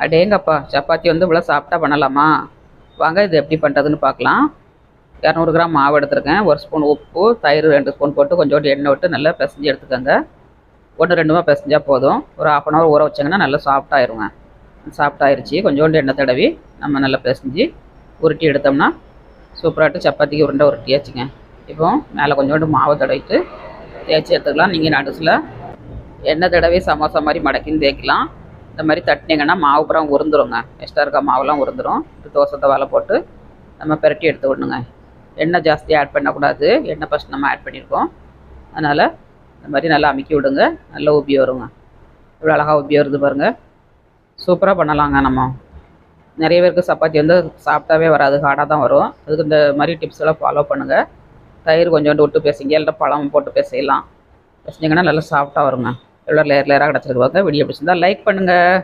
அடேங்கப்பா, சப்பாத்தி வந்து இவ்வளோ சாப்பிட்டா பண்ணலாமா? வாங்க இது எப்படி பண்ணுறதுன்னு பார்க்கலாம். 200 கிராம் மாவு எடுத்துருக்கேன். 1 ஸ்பூன் உப்பு, தயிர் 2 ஸ்பூன் போட்டு கொஞ்சோண்டு எண்ணெய் விட்டு நல்லா பிசைஞ்சு எடுத்துக்கோங்க. 1 2மா பிசைஞ்சா போதும். ஒரு 1/2 hour ஊற வச்சிங்கன்னா நல்லா சாஃப்டாயிருங்க. சாஃப்டாயிருச்சு. கொஞ்சோண்டு எண்ணெய் தடவி நம்ம நல்லா பிசைஞ்சு உருட்டி எடுத்தோம்னா சூப்பராகிட்டு சப்பாத்திக்கு உருண்டை உருட்டியாச்சுங்க. இப்போ மேலே கொஞ்சோண்டு மாவு தடவிட்டு தேய்ச்சி எடுத்துக்கலாம். நீங்கள் நடுசில் எண்ணெய் தடவி சமோசா மாதிரி மடக்கின்னு தேய்க்கலாம். இந்த மாதிரி தட்டினீங்கன்னா மாவு புறம் உருந்துருங்க. எக்ஸ்ட்ரா இருக்க மாவுலாம் உருந்துடும். தோசை தவாவில் போட்டு நம்ம பெரட்டி எடுத்து விடணுங்க. எண்ணெய் ஜாஸ்தி ஆட் பண்ணக்கூடாது. எண்ணெய் ஃபஸ்ட் நம்ம ஆட் பண்ணியிருக்கோம். அதனால் இந்த மாதிரி நல்லா அமுக்கி விடுங்க. நல்லா உப்பி வருங்க. இவ்வளோ அழகாக உப்பி வருது பாருங்கள். சூப்பராக பண்ணலாங்க. நம்ம நிறைய பேருக்கு சப்பாத்தி வந்து சாப்பிட்டாவே வராது, ஹார்டாக தான் வரும். அதுக்கு இந்த மாதிரி டிப்ஸ் எல்லாம் ஃபாலோ பண்ணுங்கள். தயிர் கொஞ்சோண்டு விட்டு பேசிங்க, இல்லை பழம் போட்டு பேசிடலாம். பேசிங்கன்னா நல்லா சாஃப்டாக வருங்க. எவ்வளோ லேயராக கிடச்சிருக்குவாங்க. வீடியோ பிடிச்சிருந்தா லைக் பண்ணுங்கள்.